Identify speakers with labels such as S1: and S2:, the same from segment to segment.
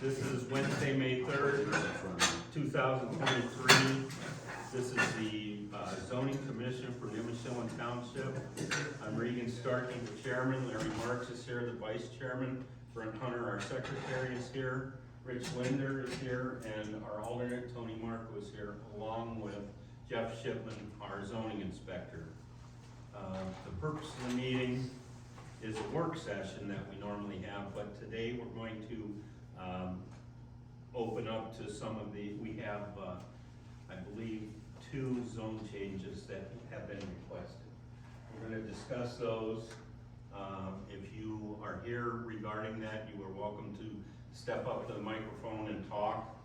S1: This is Wednesday, May 3rd, 2023. This is the zoning commission for Nimishillen Township. I'm Regan Starkey, the chairman. Larry Marks is here, the vice chairman. Brent Hunter, our secretary, is here. Rich Linder is here, and our alternate, Tony Marco, is here, along with Jeff Shipman, our zoning inspector. The purpose of the meeting is a work session that we normally have, but today we're going to open up to some of the, we have, I believe, 2 zone changes that have been requested. We're going to discuss those. If you are here regarding that, you are welcome to step up to the microphone and talk.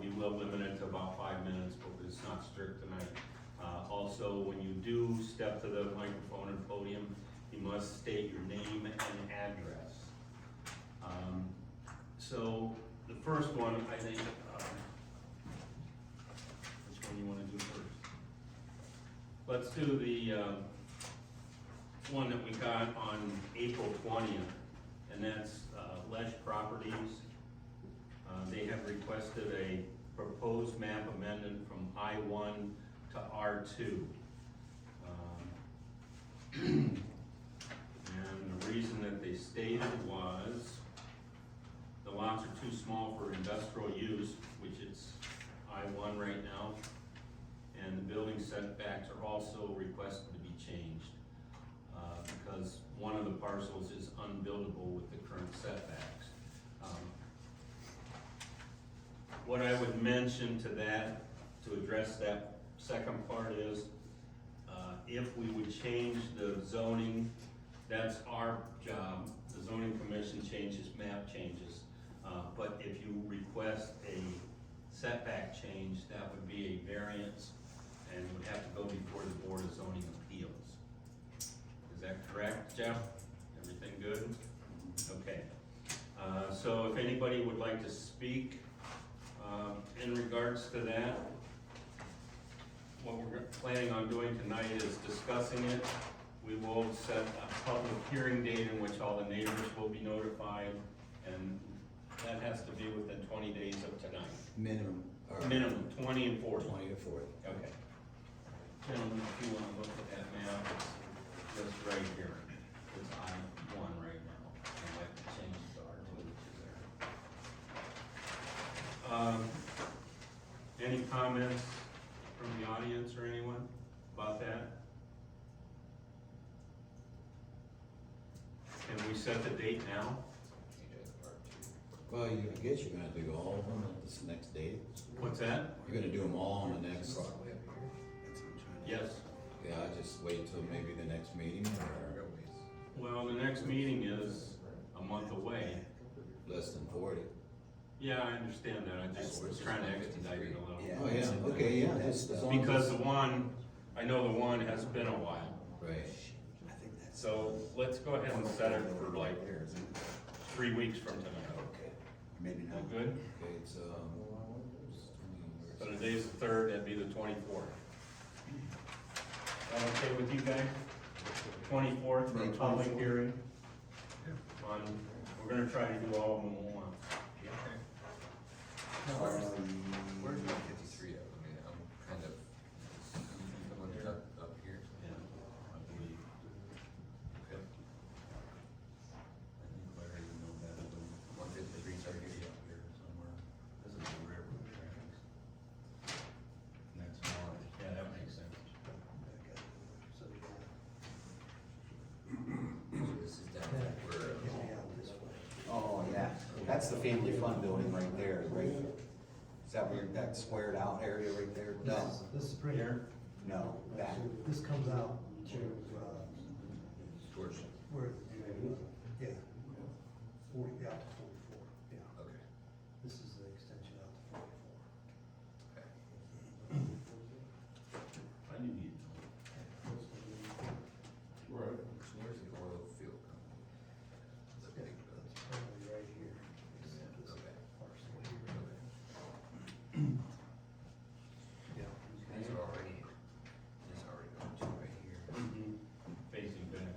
S1: We will limit it to about 5 minutes, but it's not strict tonight. Also, when you do step to the microphone and podium, you must state your name and address. So the first one, I think, which one you want to do first? Let's do the one that we got on April 20th, and that's Lesh Properties. They have requested a proposed map amendment from I-1 to R2. And the reason that they stated was the lots are too small for industrial use, which it's I-1 right now, and the building setbacks are also requested to be changed because one of the parcels is unbuildable with the current setbacks. What I would mention to that, to address that second part is, if we would change the zoning, that's our job. The zoning commission changes, map changes. But if you request a setback change, that would be a variance and would have to go before the Board of Zoning Appeals. Is that correct, Jeff? Everything good? Okay. So if anybody would like to speak in regards to that, what we're planning on doing tonight is discussing it. We will set a public hearing date in which all the neighbors will be notified, and that has to be within 20 days of tonight.
S2: Minimum.
S1: Minimum, 20 and 40.
S2: 20 to 40.
S1: Okay. Gentlemen, if you want to look at that map, it's just right here. It's I-1 right now. I'd like to change it to R2, which is there. Any comments from the audience or anyone about that? Can we set the date now?
S2: Well, I guess you're gonna have to do all of them at this next date.
S1: What's that?
S2: You're gonna do them all on the next.
S1: Yes.
S2: Yeah, I just wait till maybe the next meeting or
S1: Well, the next meeting is a month away.
S2: less than 40.
S1: Yeah, I understand that. I just was trying to expedite it a little.
S2: Oh, yeah, okay, yeah, that's. as long as
S1: Because
S2: it's-
S1: the one, I know the one has been a while.
S2: Right.
S1: So let's go ahead and set it for like 3 weeks from tonight.
S2: Okay.
S3: Maybe
S1: Is
S3: not.
S1: that good?
S2: Okay, it's,
S1: So today's the 3rd, that'd be the 24th. That okay with you guys? 24th for a public hearing? On, we're gonna try to do all of them at once.
S4: Where's my 53 at? I mean, I'm kind of, someone up here.
S1: Yeah, I believe.
S4: Okay.
S1: I think Larry would know better than,
S4: 153 is already up here somewhere.
S1: this is the railroad tracks. And that's more, yeah, that makes sense.
S4: This is down where,
S3: Oh, yeah, that's the family fun building right there, right? Is that where, that squared out area right there? No,
S5: This is pretty,
S1: Here?
S3: no, that,
S5: this comes out to,
S4: George,
S5: where, yeah, 40, out to 44, yeah.
S4: okay,
S5: This is the extension out to 44.
S4: okay.
S1: I knew you'd know.
S4: Where's the oil field company? The big building.
S5: It's probably right here. This
S4: Okay.
S5: parcel here.
S4: Okay.
S5: Yeah.
S4: These are already going to right here.
S1: Facing back.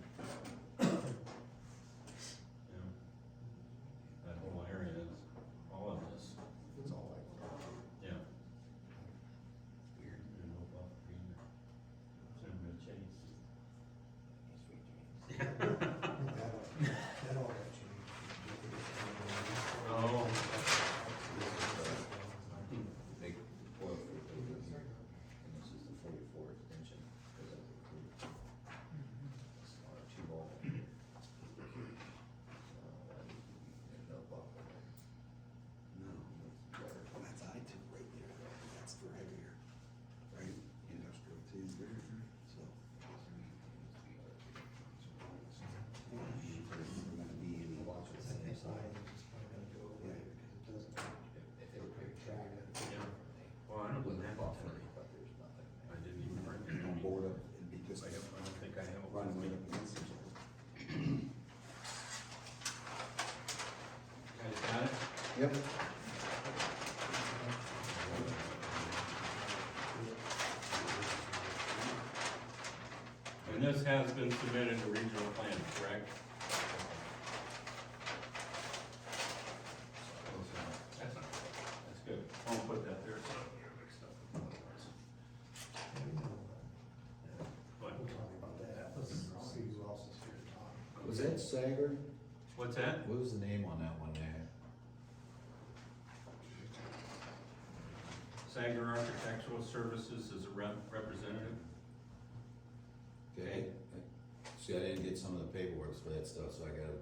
S2: Yep.
S1: And this has been submitted to regional plan, correct? That's not, that's good. I'll put that there, so you're mixed up with otherwise. What?
S5: We'll talk about that, let's see who else is here to talk.
S2: Was that Sager?
S1: What's that?
S2: What was the name on that one there?
S1: Sager Architectural Services is a representative.
S2: Okay. See, I didn't get some of the paperwork for that stuff, so I gotta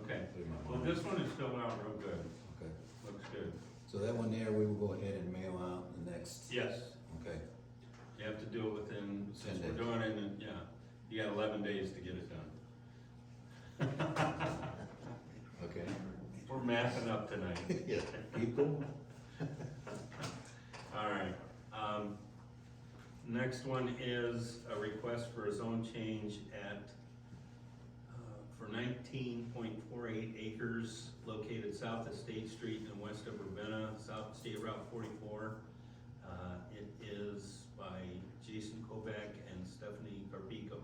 S1: Okay.
S2: put it in my
S1: Well,
S2: mind.
S1: this one is filled out real good.
S2: Okay.
S1: Looks good.
S2: So that one there, we will go ahead and mail out the next,
S1: Yes,
S2: okay.
S1: you have to do it within, since
S2: 10
S1: we're
S2: days.
S1: doing it, in yeah, you got 11 days to get it done.
S2: Okay.
S1: We're mapping up tonight.
S2: Yeah. Keep going.
S1: All right, next one is a request for a zone change at, for 19.48 acres located south of State Street and west of Ravenna, south of State Route 44. It is by Jason Kovac and Stephanie Carpico.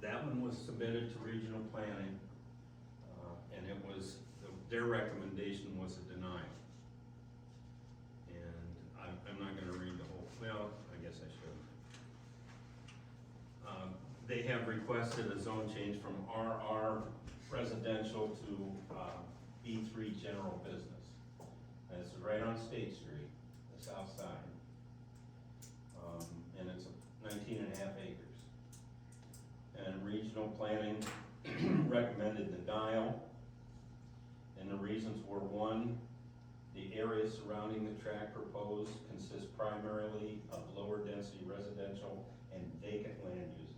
S1: That one was submitted to regional planning, and it was, their recommendation was a denial. And I'm not gonna read the whole, well, I guess I should. They have requested a zone change from RR residential to, B3 general business. And it's right on State Street, the south side. And it's 19.5 acres. And regional planning recommended denial. And the reasons were, one, the area surrounding the tract proposed consists primarily of lower density residential and vacant land uses.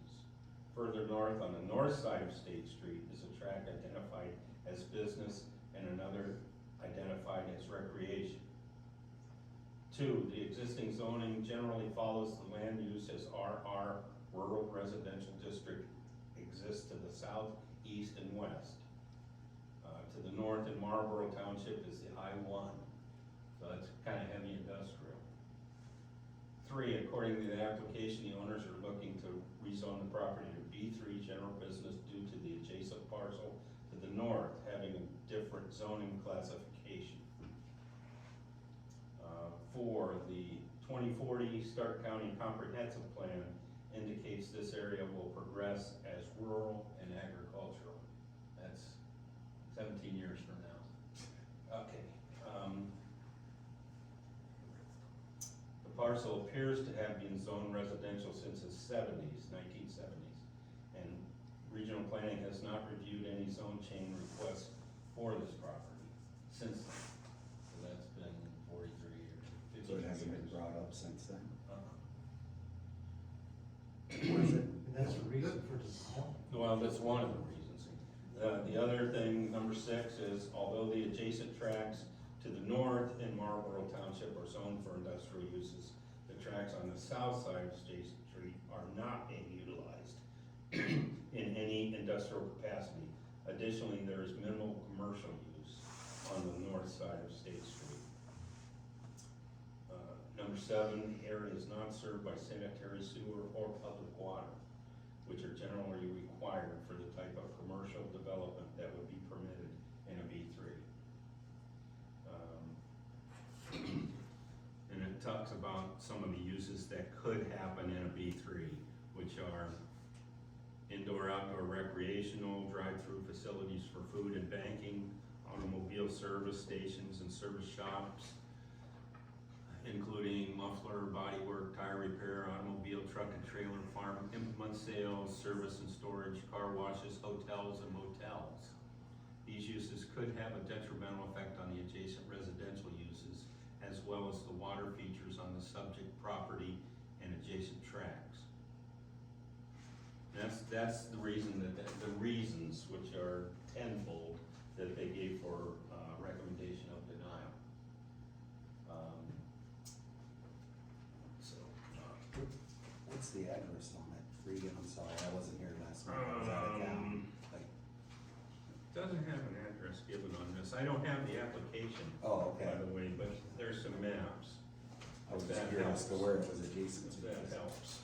S1: Further north, on the north side of State Street, is a tract identified as business and another identified as recreation. Two, the existing zoning generally follows the land use as RR, Rural Residential District, exists to the south, east, and west. To the north in Marlboro Township is the I-1, so that's kind of heavy industrial. Three, according to the application, the owners are looking to rezone the property to B3 general business due to the adjacent parcel to the north having a different zoning classification. Four, the 2040 Stark County Comprehensive Plan indicates this area will progress as rural and agricultural. That's 17 years from now. Okay. The parcel appears to have been zoned residential since the 1970s. And regional planning has not reviewed any zone change requests for this property since then. So that's been 43 years.
S6: So it
S1: 52
S6: hasn't been
S1: years.
S6: brought up since then?
S5: And that's the reason for denial?
S1: Well, that's one of the reasons. The other thing, number 6, is although the adjacent tracts to the north in Marlboro Township are zoned for industrial uses, the tracts on the south side of State Street are not being utilized in any industrial capacity. Additionally, there is minimal commercial use on the north side of State Street. Number 7, the area is not served by sanitary sewer or public water, which are generally required for the type of commercial development that would be permitted in a B3. And it talks about some of the uses that could happen in a B3, which are indoor-outdoor recreational, drive-through facilities for food and banking, automobile service stations and service shops, including muffler, bodywork, tire repair, automobile, truck and trailer, farm implement sales, service and storage, car washes, hotels, and motels. These uses could have a detrimental effect on the adjacent residential uses, as well as the water features on the subject property and adjacent tracts. That's the reason the reasons, which are tenfold, that they gave for recommendation of denial.
S3: What's the address on it? Regan, I'm sorry, I wasn't here last night, I was out of town. Like,
S1: Doesn't have an address given on this. I don't have the application,
S3: Oh, okay.
S1: by the way, but there's some maps.
S3: I was
S1: If
S3: just
S1: that
S3: curious
S1: helps.
S3: to where it was adjacent
S1: If
S3: to.
S1: that helps.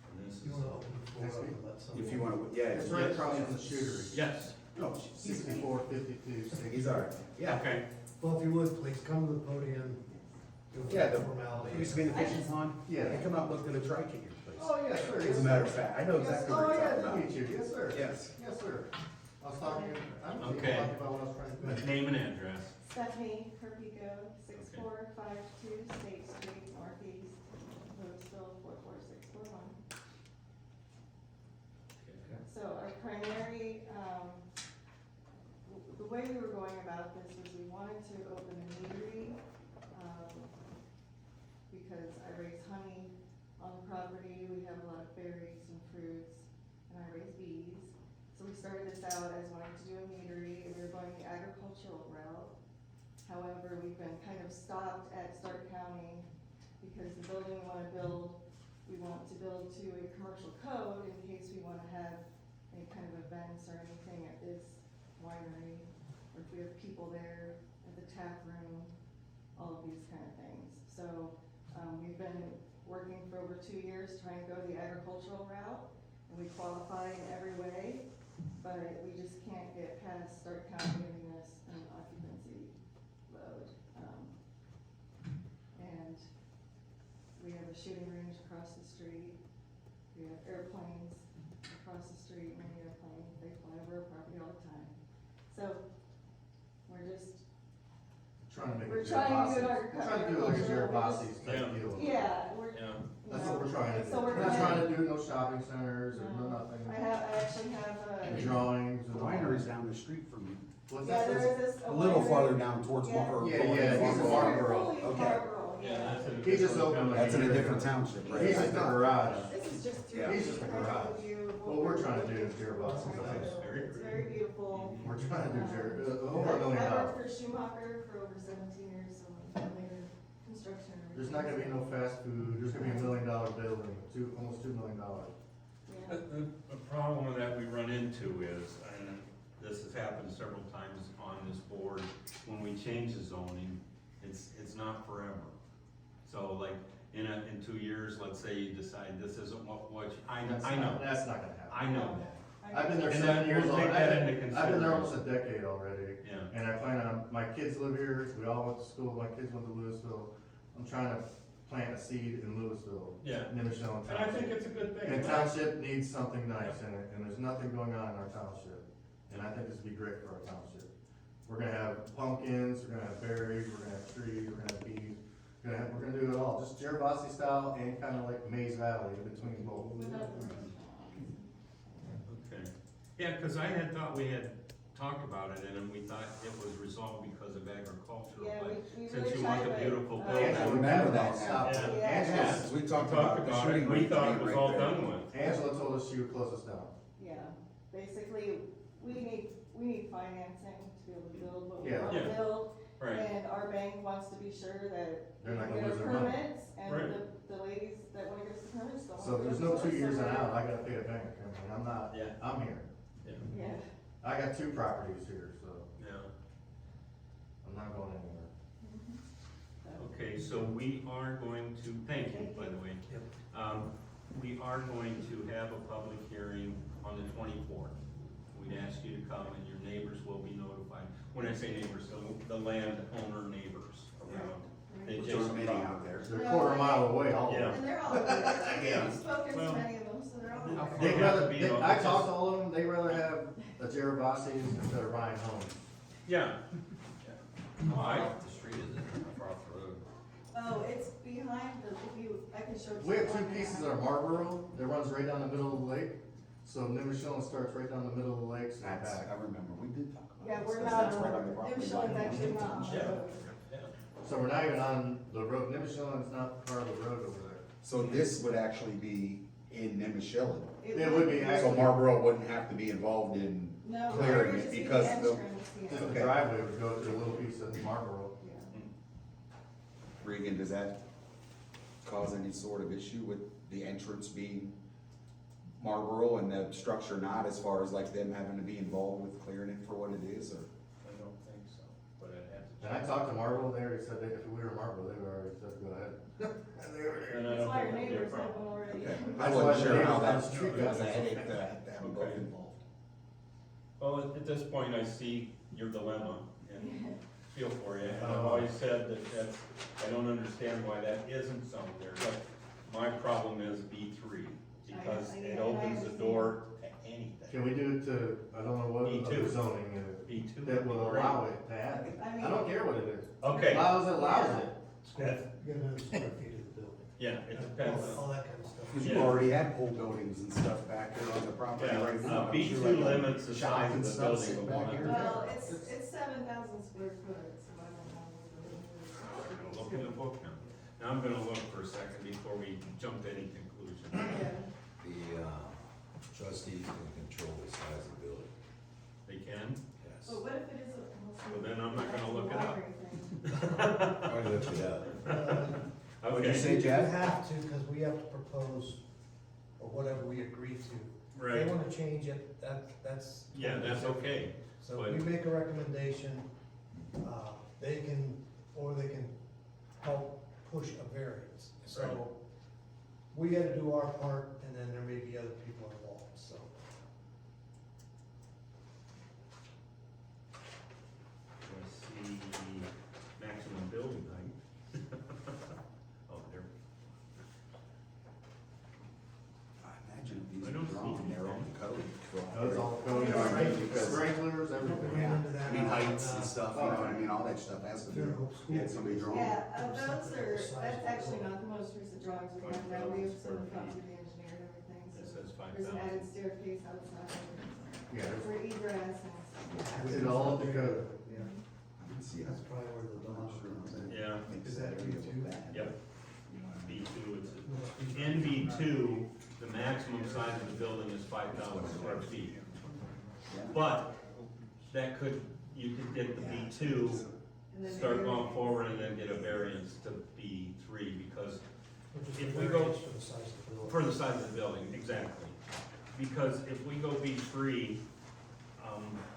S1: And this
S5: You
S1: is,
S5: wanna open the floor up and let somebody?
S3: If you wanna, yeah.
S6: It's right across from the shootery.
S1: yes,
S3: Oh,
S6: 6452.
S3: he's all right, yeah.
S1: okay.
S5: Well, if you would, please come to the podium. Do
S3: Yeah,
S5: the
S3: the,
S5: formality.
S3: used to be the fishing pond.
S6: Yeah.
S3: They come out and looked at a trike at your place.
S6: Oh, yes, sir.
S3: As a matter of fact, I know exactly what
S6: Oh,
S3: you're
S6: yeah,
S3: talking
S6: to
S3: about.
S6: meet you, yes, sir.
S3: Yes.
S6: Yes, sir. I was talking,
S1: Okay.
S6: talking about what I was trying to do.
S1: Name and address.
S7: Stephanie Perpico, 6452 State Street, Northeast, Louisville, 44641. So our primary, the way we were going about this was we wanted to open a meadery, because I raise honey on the property, we have a lot of berries and fruits, and I raise bees. So we started this out as wanting to do a meadery, and we were going the agricultural route. However, we've been kind of stopped at Stark County because the building we wanna build, we want to build to a commercial code in case we wanna have any kind of events or anything at this winery. Or if we have people there at the tap room, all of these kind of things. So, we've been working for over 2 years trying to go the agricultural route, and we qualify in every way, but we just can't get past Stark County giving us an occupancy load. And we have a shooting range across the street, we have airplanes across the street, many airplanes, they fly over our property all the time. So, we're just,
S6: Trying to make
S7: We're
S6: a
S7: trying to do
S6: Jerry
S7: our-
S6: We're trying to do like a Jerry Bossi's
S1: Yeah.
S6: type deal.
S7: yeah, we're,
S1: Yeah,
S6: That's what we're trying to do.
S7: So we're
S6: We're not
S7: gonna-
S6: trying to do no shopping centers or no nothing.
S7: I actually have
S6: And
S7: a,
S6: drawings
S3: The
S6: and all.
S3: winery's down the street from you.
S6: What's
S7: yeah,
S6: that?
S7: there is this.
S3: A little
S7: winery-
S3: farther down towards
S7: Yeah.
S3: Mar- or
S6: Yeah,
S3: going
S6: yeah,
S3: to
S6: he's a
S3: Marlboro.
S6: Marlboro.
S7: Fully
S3: Okay.
S7: Marlboro,
S1: yeah,
S7: yeah.
S1: that's a.
S6: He just opened
S3: That's in a different township, right?
S6: He's just a garage.
S7: This is just.
S3: Yeah.
S6: He's just a garage. What we're trying to do is Jerry Bossi's house.
S7: It's very beautiful.
S6: We're trying to do Jerry, over $1
S7: I
S6: million.
S7: worked for Schumacher for over 17 years, so I'm familiar with construction. and
S6: There's not gonna be no fast food, there's gonna be $1 million building, almost $2 million.
S7: Yeah.
S1: The problem that we run into is, and this has happened several times on this board, when we change the zoning, it's not forever. So like, in 2 years, let's say you decide this isn't what you, I know,
S6: That's not gonna happen.
S1: I know that,
S6: I've been there
S1: And
S6: 7
S1: then
S6: years.
S1: we'll
S6: old.
S1: take that into
S6: I've been there
S1: consideration.
S6: almost a decade already,
S1: yeah.
S6: and I plan on, my kids live here, we all went to school, my kids went to Louisville. I'm trying to plant a seed in Louisville,
S1: Yeah,
S6: Nimishillen
S1: and I think
S6: Township.
S1: it's a good thing.
S6: And township needs something nice in it, and there's nothing going on in our township, and I think this would be great for our township. We're gonna have pumpkins, we're gonna have berries, we're gonna have trees, we're gonna have bees, we're gonna do it all, just Jerry Bossi style and kinda like Maze Valley in between both.
S7: Without the restaurants.
S1: Okay, yeah, cause I had thought we had talked about it, and then we thought it was resolved because of agricultural,
S7: Yeah,
S1: but
S7: we
S1: since
S7: really
S1: you want
S7: tried,
S1: the
S7: but,
S1: beautiful
S7: uh,
S1: building.
S3: I remember that now.
S6: Stop.
S1: Yeah.
S7: Yeah.
S6: Angela,
S3: Yes, we
S1: We
S3: talked about the shooting
S1: we
S3: range
S1: thought
S3: being
S1: it was
S3: right
S1: all
S3: there.
S1: done with.
S6: Angela told us she would close us down.
S7: Yeah, basically, we need financing to be able to build what we
S6: Yeah.
S7: wanna
S1: Yeah.
S7: build.
S1: Right,
S7: And our bank wants to be sure that
S6: They're not
S7: we
S6: gonna
S7: get
S6: lose
S7: our
S6: their money.
S7: permits, and
S1: Right.
S7: the ladies that wanna give us the permits don't.
S6: So
S7: wanna
S6: there's
S7: give
S6: no
S7: us
S6: 2
S7: those,
S6: years
S7: so
S6: and
S7: we're-
S6: out, I gotta pay a bank, I mean,
S1: yeah,
S6: I'm here.
S7: Yeah,
S6: I got 2 properties here, so
S1: yeah.
S6: I'm not going anywhere.
S7: so,
S1: Okay, so we are going to, thank you, by the way.
S5: Yep.
S1: We are going to have a public hearing on the 24th. We'd ask you to come, and your neighbors will be notified. When I say neighbors, the landowner neighbors around the
S3: We're
S1: adjacent
S3: meeting out
S1: property.
S3: there.
S6: They're a quarter mile away, all of
S1: Yeah.
S6: them.
S7: and they're all, I've spoken
S1: Well,
S7: to many of them, so they're all.
S1: how
S7: aware.
S1: far-
S6: They'd
S1: have
S6: rather,
S1: to be, though,
S6: I
S1: because-
S6: talked to all of them, they'd rather have a Jerry Bossi's instead of buying homes.
S1: Yeah.
S4: How far
S1: I-
S4: off the street is it, how far off the road?
S7: Oh, it's behind the, if you, I can show it to you.
S6: We have 2
S7: on there.
S6: pieces of Marlboro that runs right down the middle of the lake, so Nimishillen starts right down the middle of the lake, so
S3: That's,
S6: back.
S3: I remember, we did talk about
S7: Yeah,
S3: this,
S7: we're
S3: 'cause
S7: not,
S3: that's right on the property
S7: Nimishillen's
S3: line.
S7: actually not on the
S1: Yeah.
S7: road.
S6: So we're not even on the road, Nimishillen's not part of the road over there.
S3: So this would actually be in Nimishillen.
S6: It would be
S3: So
S6: actually-
S3: Marlboro wouldn't have to be involved in
S7: No,
S3: clearing
S7: we're
S3: it
S7: just the
S3: because the,
S7: entrance, yeah.
S6: Just
S3: Okay.
S6: the driveway would go through a little piece of Marlboro.
S7: Yeah.
S3: Regan, does that cause any sort of issue with the entrance being Marlboro and the structure not, as far as like them having to be involved with clearing it for what it is, or?
S1: I don't think so.
S6: And I talked to Marble, they already said that if we were Marble, they were already said, go ahead. And they were there.
S1: And I
S7: That's
S1: don't
S7: why
S1: think
S7: our
S1: it'd be a
S7: neighbors have
S1: problem.
S7: one already.
S3: I
S6: That's
S3: wasn't
S6: why
S3: sure
S6: the
S3: how
S6: neighbors on
S3: that's,
S6: the street
S3: because
S6: got
S3: I
S6: it.
S3: hate to have them both
S1: Okay.
S3: involved.
S1: Well, at this point, I see your dilemma and feel for you, and I've always said that that's, I don't understand why that isn't zoned there, but my problem is B three, because it opens the door to anything.
S6: Can we do it to, I don't know what
S1: B2.
S6: other zoning
S1: B two
S6: that will allow it to happen? I don't care what it is.
S1: Okay,
S6: Allows it, allows it.
S5: You gotta know the square feet of the building.
S1: yeah, it depends.
S5: All that kind of stuff.
S3: Cause you already have whole buildings and stuff back there on the property
S1: Yeah,
S3: right now.
S1: B two limits the
S3: Shop
S1: size
S3: and
S1: of the
S3: stuff
S1: building
S3: sitting
S1: to
S3: back
S1: one.
S3: here.
S7: Well, it's 7,000 square foot, so I don't know what it is.
S1: Look in the book now. Now I'm gonna look for a second before we jump to any conclusion.
S7: Yeah.
S2: The, trustees can control the size of the building,
S1: They can?
S2: yes.
S7: But what if it is a?
S1: Well, then I'm not gonna look it up.
S2: I looked it up.
S3: What'd you
S1: Okay,
S3: say,
S5: You
S3: Jeff?
S5: have to, cause we have to propose, or whatever we agree to. If
S1: right,
S5: they wanna change it, that's.
S1: yeah, that's okay.
S5: So if we make a recommendation, they can, or they can help push a variance.
S1: Right.
S5: So we gotta do our part, and then there may be other people involved, so.
S1: Let's see, maximum building height. Oh, there,
S3: I imagine if these
S1: I
S3: are
S1: don't see
S3: drawn, they're on the code.
S6: Those all go,
S3: You know what I mean? Because-
S6: sprinklers,
S5: We'll
S6: everything.
S5: get into that.
S3: I mean, heights and stuff, you know what I mean, all that stuff has to be,
S5: Funeral school.
S3: get somebody drawn.
S7: Yeah, those are, that's actually not the most recent drawings we have now, we have some from the engineer and everything,
S1: it
S7: so.
S1: says
S7: There's an
S1: 5,000.
S7: added staircase outside
S6: Yeah,
S7: for egress and.
S6: it's all up to code.
S5: Yeah,
S3: I can see
S5: that's
S3: that.
S5: probably where the dog.
S1: Yeah,
S5: Is that B2?
S1: yep, B two, it's, in B two, the maximum size of the building is 5,000 square feet. But that could, you could get the B two,
S7: and then
S1: start
S7: the
S1: going
S7: variance.
S1: forward and then get a variance to B three, because
S5: Which is
S1: if
S5: the
S1: we go-
S5: variance for the size of the building.
S1: for the size of the building, exactly. Because if we go B three,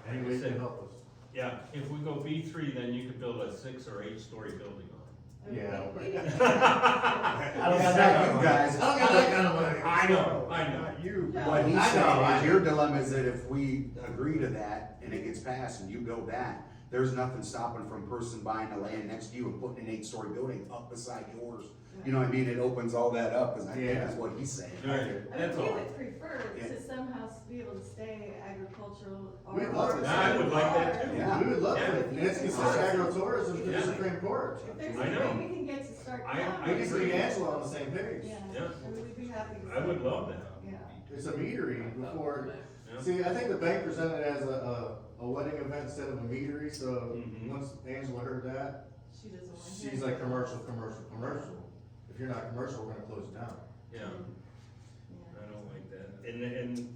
S6: Any
S1: like
S6: way
S1: I
S6: you can
S1: said,
S6: help us.
S1: yeah, if we go B three, then you could build a 6 or 8 story building on
S7: I mean,
S6: Yeah.
S7: we can-
S3: I don't got that, you guys.
S6: I don't got that kind of money.
S1: it. I know, I know.
S5: You.
S3: What he's
S6: I know,
S3: saying
S6: I
S3: is
S6: know.
S3: your dilemma is that if we agree to that and it gets passed and you build that, there's nothing stopping from person buying the land next to you and putting an 8-story building up beside yours. You know what I mean? It opens all that up, is I think
S6: Yeah.
S3: is what he's saying.
S1: Right,
S7: I mean,
S1: that's
S7: we
S1: all.
S7: would prefer
S3: Yeah.
S7: to somehow be able to stay agricultural. or-
S6: We'd love to.
S1: I would like that too.
S3: Yeah.
S6: We would love
S1: Yeah.
S6: it, and it's considered agritourism to the
S1: Yeah.
S6: Supreme Court.
S7: If there's
S1: I
S7: a
S1: know.
S7: way we can get to start.
S1: I
S7: now,
S6: We just
S1: agree.
S6: need Angela on the same page.
S7: Yeah,
S1: Yeah.
S7: I mean, we'd be happy to.
S1: I would
S7: see-
S1: love that.
S7: Yeah.
S6: It's a meadery before,
S1: Yeah.
S6: see, I think the bank presented it as a wedding event instead of a meadery, so
S1: Mhm.
S6: once Angela heard that,
S7: She doesn't want.
S6: she's like commercial, commercial, commercial. If you're not commercial, we're gonna close it down.
S1: Yeah,
S7: Yeah.
S1: I don't like that. And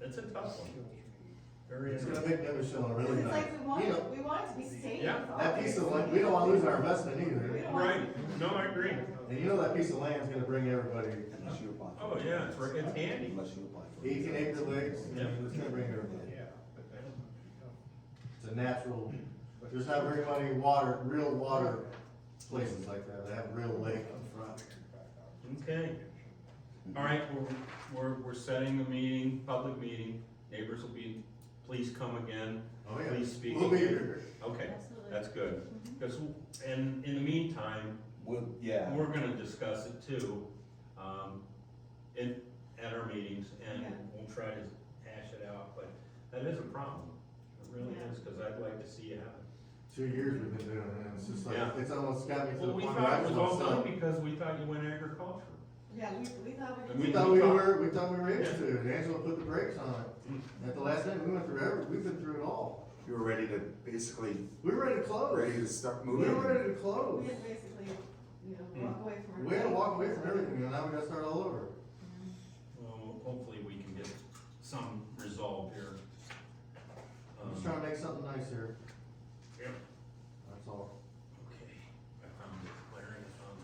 S1: it's a tough one. Very
S6: It's gonna
S1: interesting.
S6: make Nimishillen
S7: Because
S6: really
S7: it's
S6: nice.
S7: like we want,
S6: You know,
S7: we want it to be safe.
S1: Yeah,
S6: that piece of land, we don't wanna lose our investment
S7: We
S6: either.
S7: don't want-
S1: Right, no, I agree.
S6: And you know that piece of land's gonna bring everybody,
S3: Unless you apply for
S1: Oh,
S3: it.
S1: yeah, it's handy.
S3: Unless you apply for it.
S6: 18-acre lakes,
S1: Yeah.
S6: it's gonna bring everybody. It's a natural, there's not very many water, real water places like that, that have real lake in front.
S1: Okay. All right, we're setting the meeting, public meeting. Neighbors will be, please come again.
S6: Oh, yeah.
S1: Please speak
S6: We'll be
S1: again.
S6: here.
S1: Okay,
S7: Absolutely.
S1: that's good. Because, and in the meantime,
S3: Well, yeah.
S1: we're gonna discuss it too, at our meetings, and
S7: Yeah.
S1: we'll try to hash it out, but that is a problem. It really
S7: Yeah.
S1: is, because I'd like to see it happen.
S6: 2 years we've been doing it, and it's just like,
S1: Yeah.
S6: it's almost got me to the
S1: Well, we
S6: point where I
S1: thought it
S6: just
S1: was
S6: want
S1: all
S6: to
S1: done
S6: stop.
S1: because we thought you went agricultural.
S7: Yeah, we thought we.
S1: And
S6: We
S7: could-
S6: thought we were able to, and Angela put the brakes on it. At the last minute, we went through we've been through it all.
S3: You were ready to, basically,
S6: We were ready to close.
S3: ready to start
S6: We
S3: moving.
S6: were ready to close.
S7: We had basically, walk away from our.
S6: We had to walk away from everything, and now we gotta start all over.
S1: Well, hopefully we can get some resolve here.
S6: I'm just trying to make something nice here,
S1: Yep.
S6: that's all.
S1: Okay, I found it, Larry, I found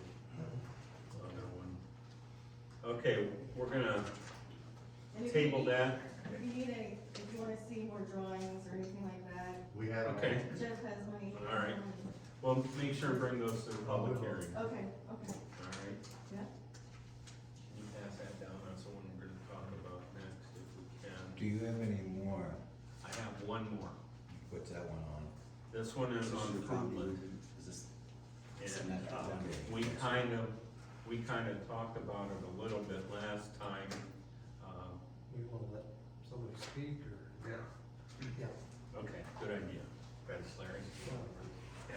S1: the other one. Okay, we're gonna
S7: And if you
S1: table
S7: need-
S1: that.
S7: If you need any, if if you wanna see more drawings or anything like that,
S6: We have.
S1: Okay.
S7: Jeff has money.
S1: All right. Well, make sure and bring those to the public hearing.
S7: Okay,
S1: All right?
S7: yeah.
S1: You pass that down, that's the one we're gonna talk about next, if we can.
S2: Do you have any more?
S1: I have one more.
S2: What's that one on?
S1: This one is on Fruitland,
S3: Is this?
S1: and, we kind of talked about it a little bit last time.
S5: We wanna let somebody speak, or?
S1: Yeah.
S5: Yeah.
S1: Okay, good idea. Thanks, Larry. Yeah.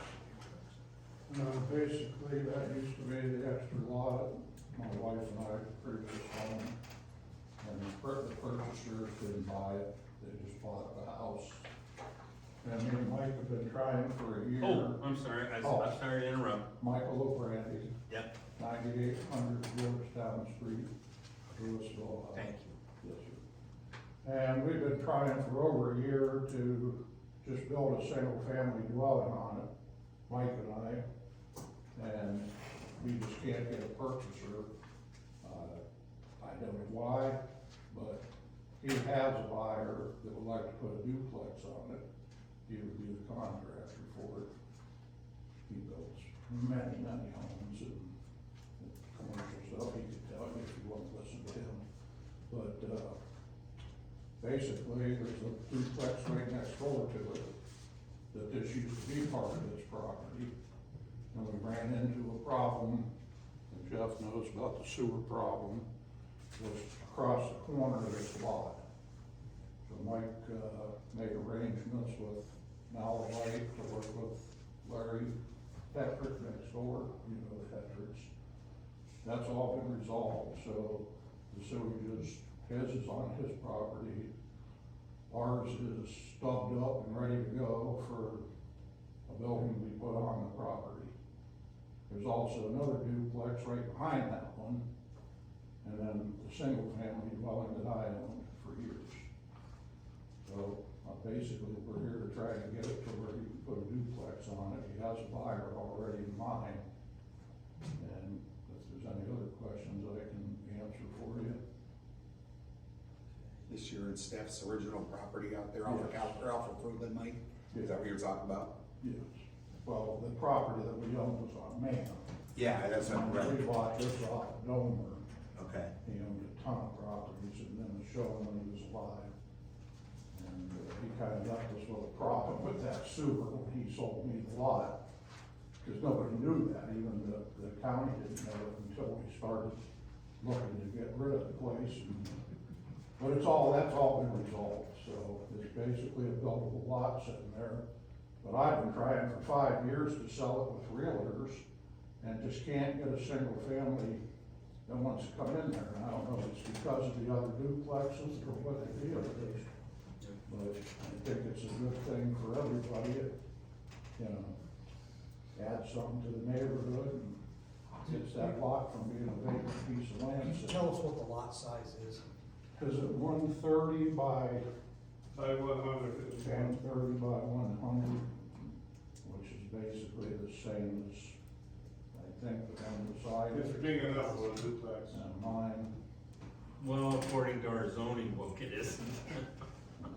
S8: Basically, that used to be the extra lot, my wife and I previous home. And the purchasers didn't buy it, they just bought the house. And me and Mike have been trying for a year.
S1: Oh, I'm sorry, I'm sorry to interrupt.
S8: Michael O'Brady,
S1: Yep,
S8: 9800 Georgetown Street, Louisville. Ohio.
S1: thank you.
S8: Yes, sir. And we've been trying for over a year to just build a single family dwelling on it, Mike and I. And we just can't get a purchaser. I don't know why, but he has a buyer that would like to put a duplex on it. He would be the contractor for it. He builds many, many homes and commercial stuff. He could tell you if you want to listen to him. But, basically, there's a duplex right next door to it, that this used to be part of his property. And we ran into a problem, and Jeff knows about the sewer problem, was across the corner of this lot. So Mike, made arrangements with Malahite to work with Larry Petrick next door, you know the Petricks. That's all been resolved, so the sewage is, his is on his property. Ours is stubbed up and ready to go for a building to be put on the property. There's also another duplex right behind that one, and then the single family dwelling that I owned for years. So, basically, we're here to try to get it to where he can put a duplex on it. He has a buyer already in mind. And if there's any other questions I can answer for you.
S3: This year in Steph's original property out there off of Fruitland, Mike? Is that what you're talking about?
S8: Yes. Well, the property that we owned was on Main.
S3: Yeah, that's
S8: And we bought this off of Domer.
S3: Okay.
S8: He owned a ton of properties, and then the show when he was alive. And he kind of left us with a problem with that sewer when he sold me the lot. Because nobody knew that, even the county didn't know it until we started looking to get rid of the place. But that's all been resolved, so it's basically a buildable lot sitting there. But I've been trying for 5 years to sell it with realtors, and just can't get a single family that wants to come in there. And I don't know if it's because of the other duplexes or what the deal is. But I think it's a good thing for everybody, you know, add something to the neighborhood and gets that lot from being a vacant piece of land.
S5: Can you tell us what the lot size is?
S8: Is it 130 by,
S9: 100.
S8: 130 by 100, which is basically the same as, I think, the one beside it.
S9: It's big enough for a duplex.
S8: And mine,
S1: Well, according to our zoning book, it isn't.
S8: uh,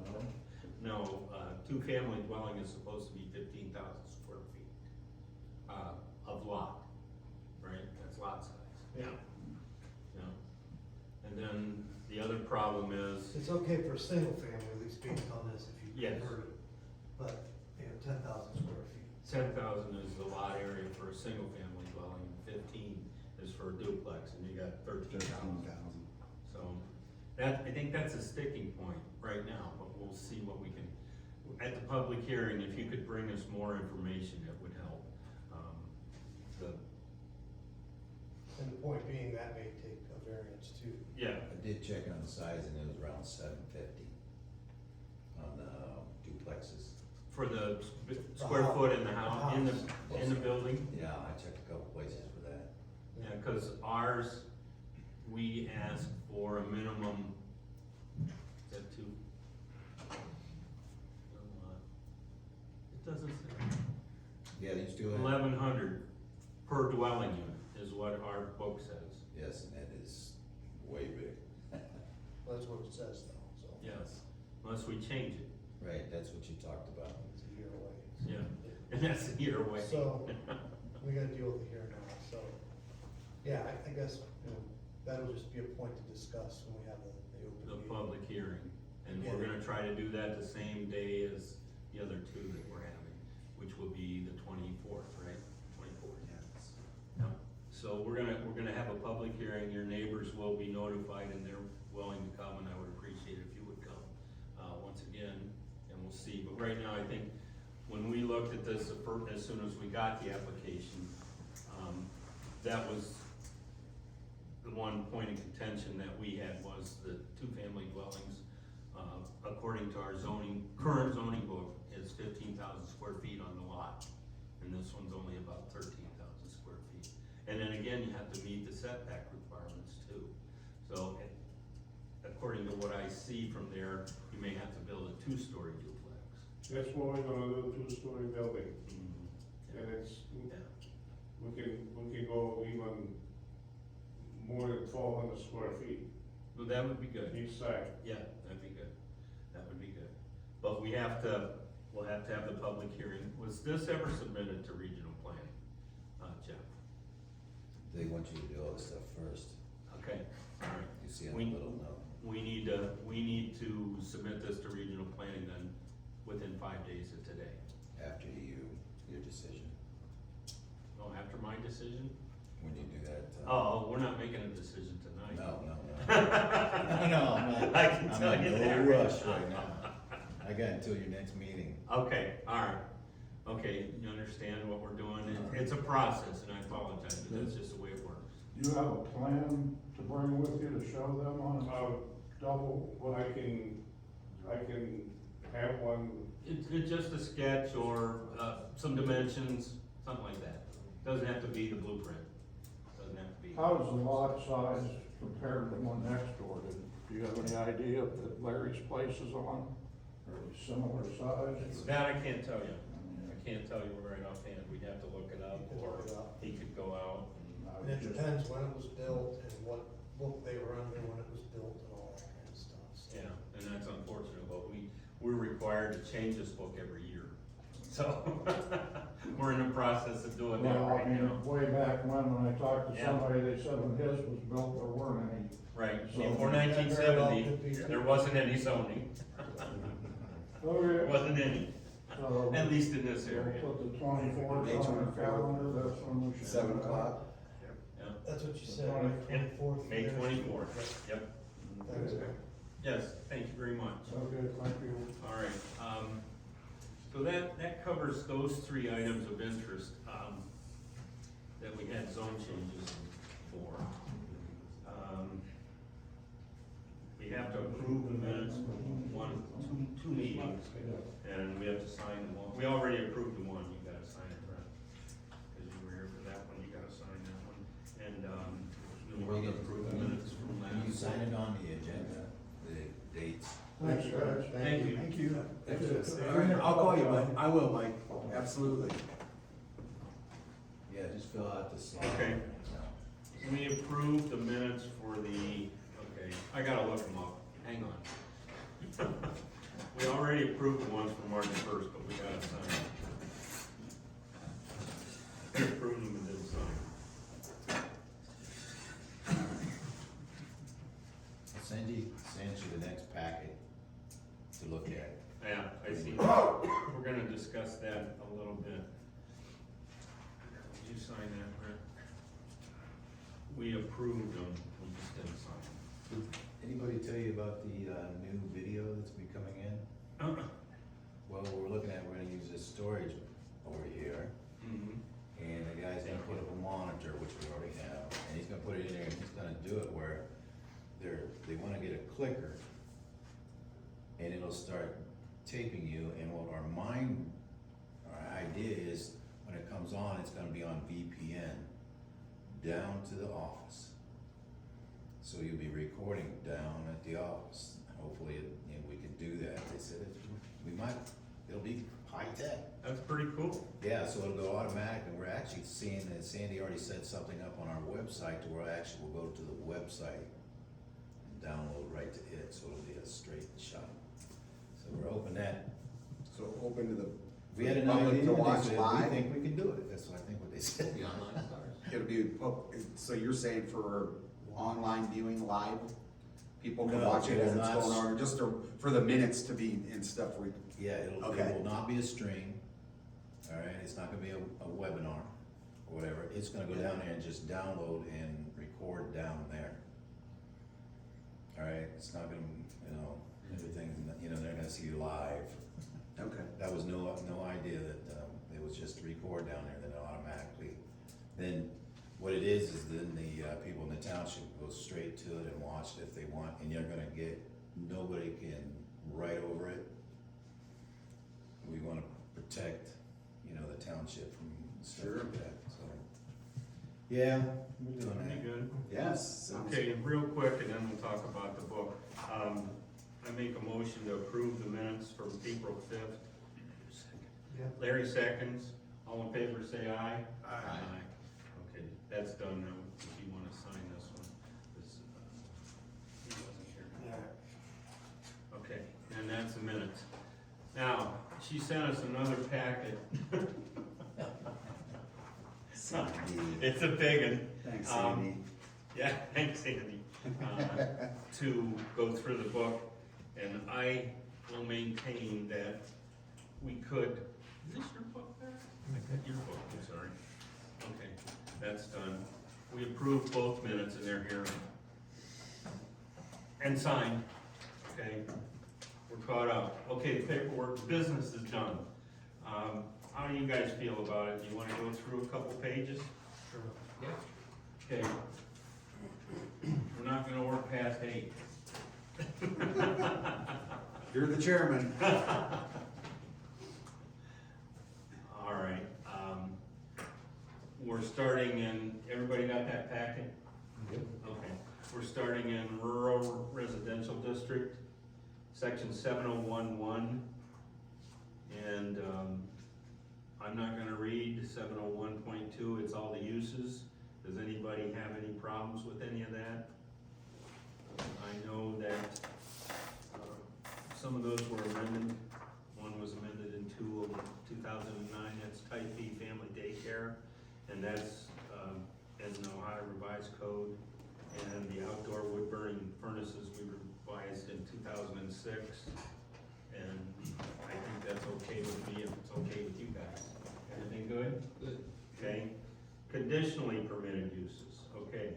S1: No, two-family dwelling is supposed to be 15,000 square feet, of lot, right? That's lot size.
S5: Yeah.
S1: Yeah. And then the other problem is,
S5: It's okay for a single family, at least based on this, if you
S1: Yes.
S5: convert it, but, 10,000 square feet.
S1: 10,000 is the lot area for a single-family dwelling, and 15 is for a duplex, and you got 13,000. So, I think that's a sticking point right now, but we'll see what we can, at the public hearing, if you could bring us more information, it would help.
S5: And the point being, that may take a variance too.
S1: Yeah,
S2: I did check on the size and it was around 750 on the duplexes.
S1: for the square foot in the house, in the building.
S2: Yeah, I checked a couple places for that.
S1: Yeah, cause ours, we ask for a minimum, is that two? It doesn't say.
S2: Yeah, these two have.
S1: 1,100 per dwelling unit is what our book says.
S2: Yes, and that is way big.
S5: Well, that's what it says though, so.
S1: Yes. unless we change it,
S2: Right, that's what you talked about.
S5: It's a year away.
S1: yeah, and that's a year away.
S5: So, we gotta deal with it here now, so, yeah, I guess, that'll just be a point to discuss when we have the open
S1: The
S5: meeting.
S1: public hearing, and we're gonna try to do that the same day as the other two that we're having, which will be the 24th, right? 24th. Yeah. So we're gonna have a public hearing, your neighbors will be notified and they're willing to come, and I would appreciate it if you would come, once again, and we'll see. But right now, I think, when we looked at this, as soon as we got the application, that was the one point of contention that we had, was the two-family dwellings, according to our current zoning book, is 15,000 square feet on the lot, and this one's only about 13,000 square feet. And then again, you have to meet the setback requirements too. So, according to what I see from there, you may have to build a two-story duplex.
S9: That's what we're gonna do, two-story building,
S1: Yeah.
S9: and it's,
S1: Yeah.
S9: we can go even more than 1,200 square feet
S1: Well, that would be good.
S9: each side.
S1: Yeah, that'd be good. That would be good. But we'll have to have the public hearing. Was this ever submitted to regional planning, Jeff?
S2: They want you to do all this stuff first.
S1: Okay, all right.
S2: You see on the
S1: We-
S2: little note.
S1: We need to submit this to regional planning then within 5 days of today.
S2: After your decision.
S1: Oh, after my decision?
S2: When you do that.
S1: Oh, we're not making a decision tonight.
S2: No, no, no. No, I'm not.
S1: I can tell you that.
S2: I'm in no rush right now. I got until your next meeting.
S1: Okay, all right. Okay, you understand what we're doing? It's a process, and I apologize, but that's just the way it works.
S8: You have a plan to bring with you to show them on double,
S9: Well, I can have one,
S1: It's just a sketch or, some dimensions, something like that. Doesn't have to be the blueprint. Doesn't have to be.
S8: how does the lot size compare to the one next door? Do you have any idea that Larry's place is on? Are they similar size?
S1: That I can't tell you. I can't tell you right offhand. We'd have to look it up,
S5: You could
S1: or
S5: look it up.
S1: he could go out
S5: And it depends when it was built and what book they were under when it was built and all that kind of stuff. So,
S1: yeah, and that's unfortunate, but we're required to change this book every year. So, we're in the process of doing that
S8: Well, I
S1: right
S8: mean,
S1: now.
S8: way back when I talked to
S1: Yeah.
S8: somebody, they said when his was built, there weren't any.
S1: Right,
S8: So-
S1: before
S5: That very well
S1: 1970,
S5: could be
S1: there
S5: too.
S1: wasn't any zoning. There
S8: Okay,
S1: wasn't any,
S8: so
S1: at least in this
S8: we'll
S1: area.
S8: put the 24th
S3: May
S8: on the
S3: 24th.
S8: calendar, that's when we should.
S3: 7 o'clock.
S1: Yeah.
S5: That's what you said, May 24th.
S1: May 24th, yep.
S5: Thanks.
S1: Yes, thank you very much.
S8: Okay, thank you.
S1: All right, so that covers those three items of interest, that we had zone changes for. We have to approve the minutes from two meetings, and we have to sign the one. We already approved the one, you gotta sign it, Brett. Cause you were here for that one, you gotta sign that one. And, we'll
S2: We get-
S1: approve the minutes from last.
S2: Can you sign it on the agenda, the dates?
S8: Thanks, guys.
S1: Thank you.
S3: Thank you.
S8: Okay.
S3: All right, I'll call you, Mike. I will, Mike. Absolutely.
S2: Yeah, just fill out the slide.
S1: Okay. We approved the minutes for the, okay, I gotta look them up, hang on. We already approved the ones from March 1st, but we gotta sign them. We approved them and didn't sign.
S2: I'll send you the next packet to look at.
S1: Yeah, I see that. We're gonna discuss that a little bit. Did you sign that, Brett? We approved them, we just didn't sign them.
S2: Did anybody tell you about the new video that's been coming in? Well, we're gonna use this storage over here,
S1: Mhm.
S2: and the guy's gonna put up a monitor, which we already have, and he's gonna put it in there, and he's gonna do it where they wanna get a clicker, and it'll start taping you, and what our idea is, when it comes on, it's gonna be on VPN, down to the office. So you'll be recording down at the office. Hopefully, we can do that. They said it'll be high tech.
S1: That's pretty cool.
S2: Yeah, so it'll go automatic, and we're actually seeing that Sandy already set something up on our website to where actually we'll go to the website and download right to it, so it'll be a straight shot.
S3: open to the
S2: We had an
S3: public
S2: idea,
S3: to
S2: and
S3: watch
S2: they said,
S3: live?
S2: we think we can do it, that's what I think what they said.
S4: The online stars.
S3: It'll be, so you're saying for online viewing live? People can
S2: No,
S3: watch it
S2: it
S3: as
S2: will
S3: it's
S2: not
S3: going on, just for the minutes to be and stuff,
S2: Yeah, it
S3: Okay.
S2: will not be a stream, all right, it's not gonna be a webinar or whatever, it's gonna go down there and just download and record down there. All right, it's not gonna, everything, they're gonna see you live.
S3: okay.
S2: That was no idea that, it was just record down there, then automatically, then what it is then the, people in the township go straight to it and watch it if they want, and you're gonna get, nobody can write over it. We wanna protect, the township from stuff
S3: Sure.
S2: like that, so. Yeah, we're doing
S1: Pretty
S2: that.
S1: good.
S3: Yes. sounds-
S1: Okay, real quick, and then we'll talk about the book. I make a motion to approve the minutes from April 5th.
S5: Yep.
S1: Larry seconds. All in favor, say aye.
S4: Aye.
S1: Okay, that's done now, if you wanna sign this one. This, he wasn't here. Okay, and that's a minute. Now, she sent us another packet. It's a big one.
S3: Thanks,
S1: Um,
S3: Sandy.
S1: Yeah, thanks, Andy. To go through the book, and I will maintain that we could, is this your book there? I got your book, I'm sorry. Okay, that's done. We approved both minutes and they're here. And signed, okay? We're caught up. Okay, paperwork, business is done. How do you guys feel about it? Do you wanna go through a couple pages?
S5: Sure.
S4: Yeah.
S1: Okay. We're not gonna work past 8.
S3: You're the chairman.
S1: All right, we're starting in, everybody got that packet? Okay, we're starting in rural residential district, section 7011. And, I'm not gonna read 701.2, it's all the uses. Does anybody have any problems with any of that? I know that, some of those were amended. One was amended in 2009, that's type B family daycare, and that's, as an Ohio revised code. And the outdoor wood burning furnaces we revised in 2006. And I think that's okay with me, if it's okay with you guys. Everything good?
S4: Good.
S1: Okay, conditionally permitted uses, okay.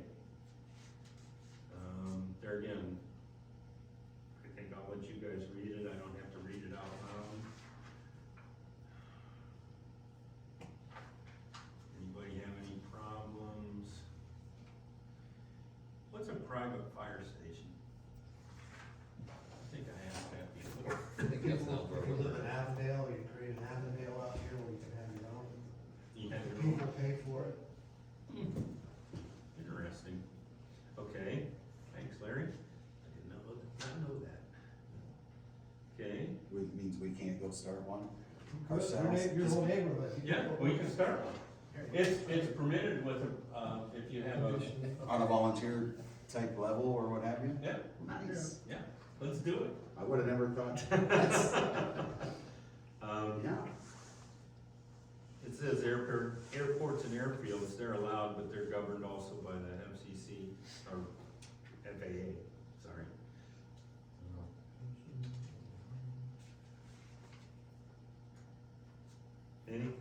S1: There again, I think I'll let you guys read it, I don't have to read it out loud. Anybody have any problems? What's a private fire station? I think I asked that before.
S5: If you live in Avondale, or you create an Avondale out here where you can have your own,
S1: You have
S5: the
S1: your own.
S5: people pay for it.
S1: Interesting. Okay, thanks, Larry. I did not know that. Okay,
S3: Which means we can't go start one
S5: Your
S3: ourselves.
S5: whole neighborhood. you
S1: yeah,
S5: can put
S1: we
S5: one.
S1: can start one. It's permitted with, if you have a,
S3: On a volunteer type level or what have you?
S1: yeah,
S3: Nice.
S1: yeah, let's do it.
S3: I would've never thought. That's-
S1: Um,
S3: Yeah.
S1: It says airports and airfields, they're allowed, but they're governed also by the FCC, or FAA, sorry.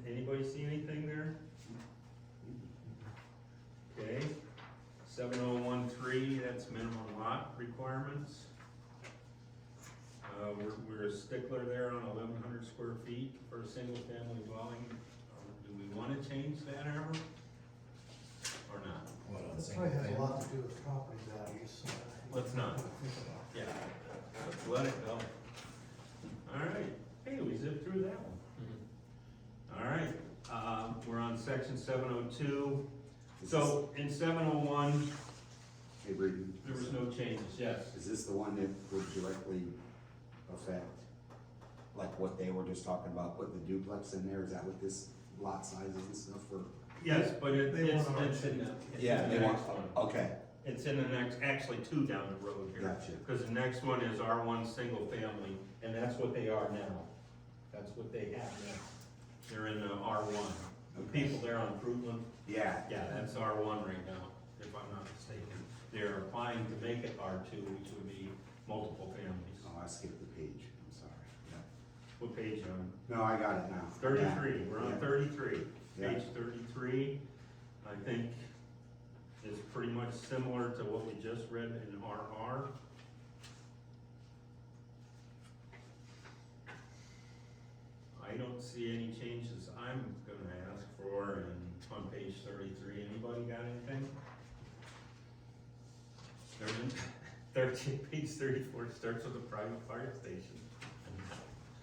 S1: Anybody see anything there? Okay, 7013, that's minimum lot requirements. We're a stickler there on 1,100 square feet for a single family dwelling. Do we wanna change that ever? Or not?
S2: What, on
S5: That
S2: single
S5: probably has a
S2: family?
S5: lot to do with property values. so
S1: Let's not.
S5: think about it.
S1: Yeah, let's let it go. Alright, hey, we zipped through that one. Alright, we're on section 702. So in 701,
S3: Hey, Braden.
S1: there was no changes, yes.
S3: Is this the one that would directly affect, like what they were just talking about, putting the duplex in there? Is that what this lot sizes and stuff for?
S1: Yes, but
S5: They
S1: it's
S5: want our
S1: in the, it's
S3: Yeah,
S1: in
S3: they
S1: the
S3: want,
S1: next one.
S3: okay,
S1: It's in the next, actually 2 down the road here.
S3: gotcha.
S1: Because the next one is R1 single family, and that's what they are now. That's what they have now. They're in R1. The people there on Fruitland,
S3: Yeah,
S1: yeah, that's R1 right now, if I'm not mistaken. They're applying to make it R2, which would be multiple families.
S3: oh, I skipped the page, I'm sorry. Yeah.
S1: What page on?
S3: No, I got it now.
S1: 33, we're on
S3: Yeah.
S1: 33.
S3: Yeah.
S1: Page 33, I think, is pretty much similar to what we just read in RR. I don't see any changes I'm gonna ask for on page 33. Anybody got anything? 13, page 34 starts with a private fire station.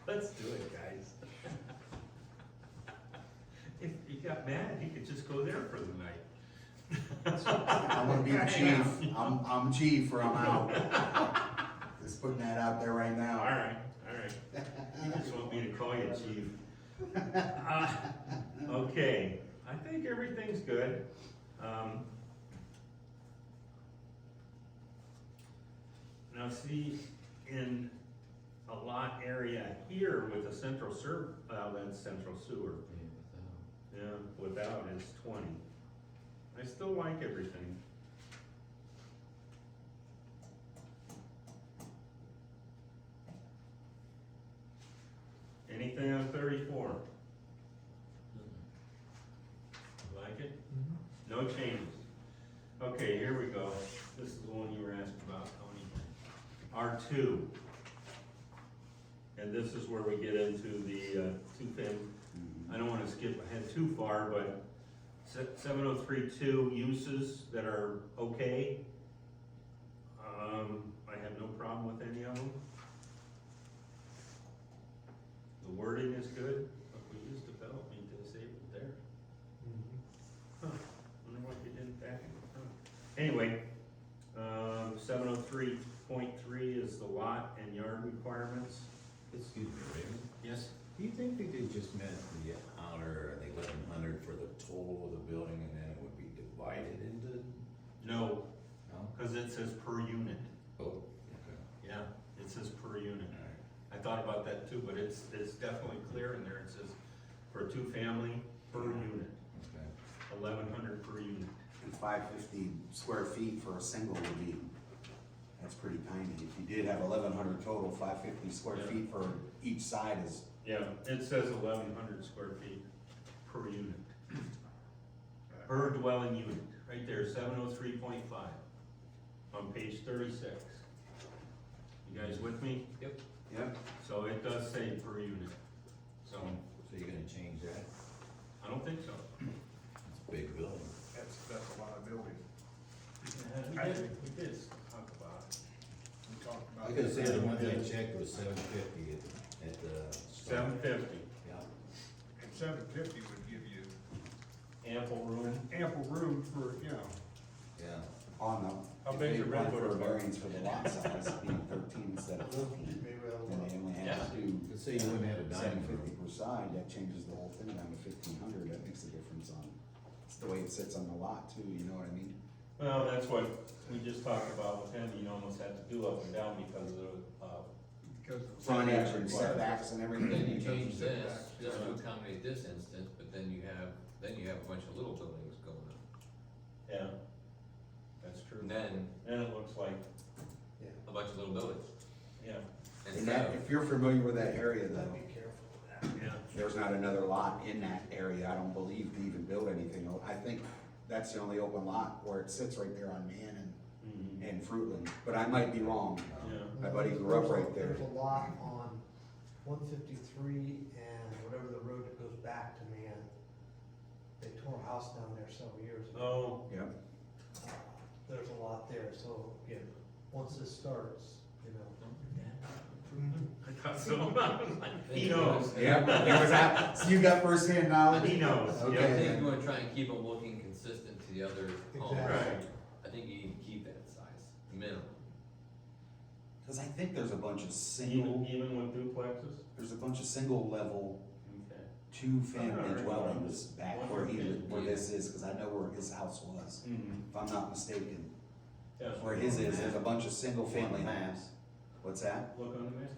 S1: Let's do it, guys. If he got mad, he could just go there for the night.
S3: I'm gonna be the chief, I'm chief or I'm out. Just putting that out there right
S1: All
S3: now.
S1: right, all right. You just want me to call you chief. Okay, I think everything's good. Now see, in a lot area here with a central that's central sewer. Yeah, without is 20. I still like everything. Anything on 34? Like it? No changes. Okay, here we go. This is the one you were asking about, Tony. R2. And this is where we get into the two-family. I don't wanna skip ahead too far, but 7032 uses that are okay. I have no problem with any of them. The wording is good, but we use development disabled there. Huh, wonder why they didn't back it up. Anyway, 703.3 is the lot and yard requirements.
S2: Excuse me, Raymond,
S1: Yes?
S2: do you think they did just meant the outer, they 1100 for the total of the building and then it would be divided into?
S1: No,
S2: No?
S1: cause it says per unit.
S2: Oh, okay,
S1: Yeah, it says per unit.
S2: alright.
S1: I thought about that too, but it's definitely clear in there. It says for a two-family per unit,
S2: Okay.
S1: 1,100 per unit.
S3: And 550 square feet for a single would be, that's pretty tiny. If you did have 1,100 total, 550 square
S1: Yeah.
S3: feet for each side is,
S1: Yeah, it says 1,100 square feet per unit. Per dwelling unit, right there, 703.5 on page 36. You guys with me?
S4: Yep.
S3: yep.
S1: So it does say per unit. So
S2: So you're gonna change that?
S1: I don't think so.
S2: It's a big building.
S9: That's a lot of buildings.
S1: We did talk about it.
S9: We talked
S2: I gotta say, the ones I checked was 750 at the. start.
S1: 750,
S2: Yeah.
S9: And 750 would give you
S1: ample room.
S9: ample room for, you know,
S2: Yeah.
S3: On the,
S1: How
S3: if
S1: big's
S3: they
S1: your
S3: apply
S1: redwood
S3: for a
S1: farm?
S3: variance for the lot size, being 13 instead of 15,
S5: Maybe that'll
S3: then
S5: work.
S3: they only
S1: Yeah.
S3: have to do
S2: Let's say you wouldn't have a dining
S3: 750
S2: room.
S3: per side, that changes the whole thing down to 1,500, that makes a difference on, it's the way it sits on the lot too, you know what I mean?
S1: Well, that's what we just talked about with him, you almost had to do up and down because of the,
S9: because.
S3: Frontage and setbacks and everything.
S4: Then you change
S9: Because of
S4: this,
S9: setbacks,
S4: just to
S1: yeah.
S4: accommodate this instance, but then you have a bunch of little buildings going on.
S1: yeah, that's true.
S4: And then
S1: And it looks like,
S4: a bunch of little buildings.
S1: yeah,
S3: And that, if you're familiar with that area though,
S5: Be careful with that.
S1: yeah.
S3: there's not another lot in that area, I don't believe, to even build anything. I think that's the only open lot where it sits right there on Man
S1: Mhm.
S3: and Fruitland, but I might be wrong.
S1: Yeah,
S3: My buddy grew up right there.
S5: There's a lot on 153 and whatever the road that goes back to Man. They tore a house down there several years ago.
S1: oh,
S3: Yep.
S5: There's a lot there, so again, once this starts, you know.
S1: I thought so. He knows,
S3: Yep, there was that, so you got firsthand knowledge?
S1: he knows,
S4: I
S3: Okay.
S1: yeah,
S4: think you wanna try and keep them looking consistent to the other homes.
S5: Exactly.
S1: right.
S4: I think you need to keep that size, minimum.
S3: Cause I think there's a bunch of single,
S1: Even with duplexes?
S3: there's a bunch of single level,
S1: Okay.
S3: two-family
S1: Alright.
S3: dwellings back where where this is, cause I know where his house was,
S1: Mm-hmm.
S3: if I'm not mistaken.
S1: Yeah.
S3: Where his is, there's a bunch of single-family homes. What's that?
S1: Look on the map.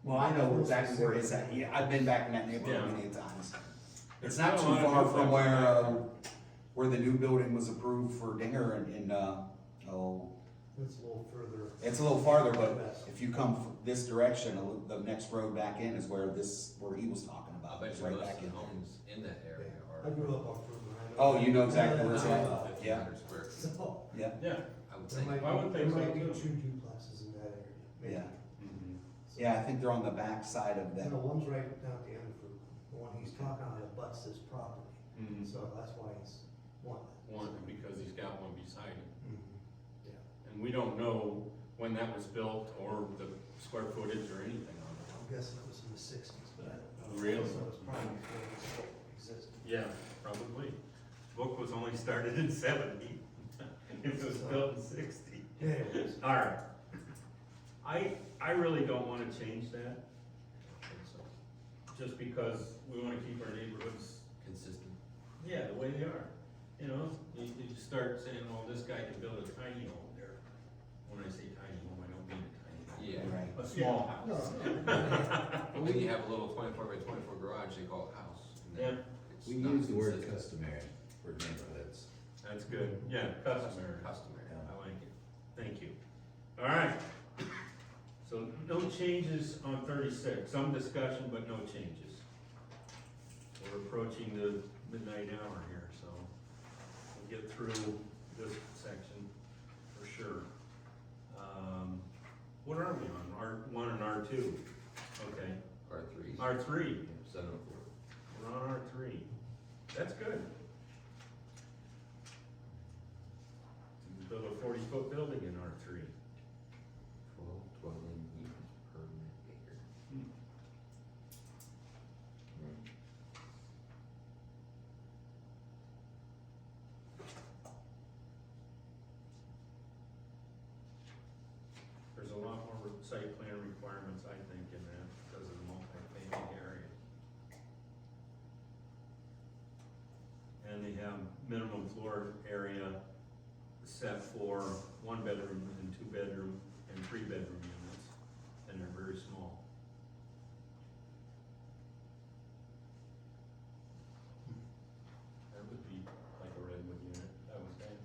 S3: Well, I know exactly where it's at, yeah, I've been back in that neighborhood
S1: Yeah.
S3: many times. It's
S1: There's
S3: not
S1: not a
S3: too
S1: lot of
S3: far from
S1: duplexes
S3: where the new building was approved for Dinger and, oh,
S5: It's a little further.
S3: it's a little farther, but
S5: West.
S3: if you come this direction, the next road back in is where where he was talking
S4: I
S3: about,
S4: bet
S3: it's
S4: you
S3: right
S4: most
S3: back
S4: of
S3: in
S4: the
S3: there.
S4: homes in that area
S5: I
S4: are.
S5: grew up on Fruit Line.
S3: Oh, you know exactly where it's at?
S5: Uh,
S3: Yeah.
S4: 1,500 square feet,
S5: So,
S3: Yeah,
S1: Yeah.
S4: I would
S5: there
S4: think.
S5: might
S1: I would
S5: be,
S1: think
S5: there
S1: so
S5: might be
S1: too.
S5: two duplexes in that area, maybe.
S3: yeah,
S1: Mhm.
S3: yeah, I think they're on the back side of that.
S5: No, one's right down at the end of Fruit Line, the one he's talking about abuts this property,
S1: Mhm.
S5: so that's why he's one.
S1: One, because he's got one beside him.
S5: Mhm. Yeah,
S1: And we don't know when that was built or the square footage or anything on it.
S5: I'm guessing it was in the sixties, but I don't know.
S1: Really?
S5: So it's probably before it existed.
S1: Yeah, probably. Book was only started in 70. It was built in 60.
S5: Anyways,
S1: All right. I really don't wanna change that, just because we wanna keep our neighborhoods,
S4: Consistent.
S1: yeah, the way they are. You know, you just start saying, well, this guy can build a tiny home there. When I say tiny home, I don't mean a tiny home.
S4: Yeah.
S3: Right.
S1: A small
S5: no,
S1: house.
S4: But when you have a little 24 by 24 garage, they call it a house. And then it's
S2: We
S4: not
S2: use the word
S4: consistent.
S2: customary for neighborhoods.
S1: That's good, yeah, customary.
S4: Customary.
S1: I like it, thank you. All right, so no changes on 36, some discussion, but no changes. We're approaching the midnight hour here, so we'll get through this section for sure. What are we on, R1 and R2? Okay,
S4: R3.
S1: R3,
S4: 704.
S1: we're on R3, that's good. You build a 40-foot building in R3.
S4: 12 dwelling units per acre.
S1: Hmm.
S4: Hmm.
S1: There's a lot more site plan requirements, I think, in that, because of the multi-family area. And they have minimum floor area set for 1-bedroom and 2-bedroom and 3-bedroom units, and they're very small. That would be like a redwood unit, I would think.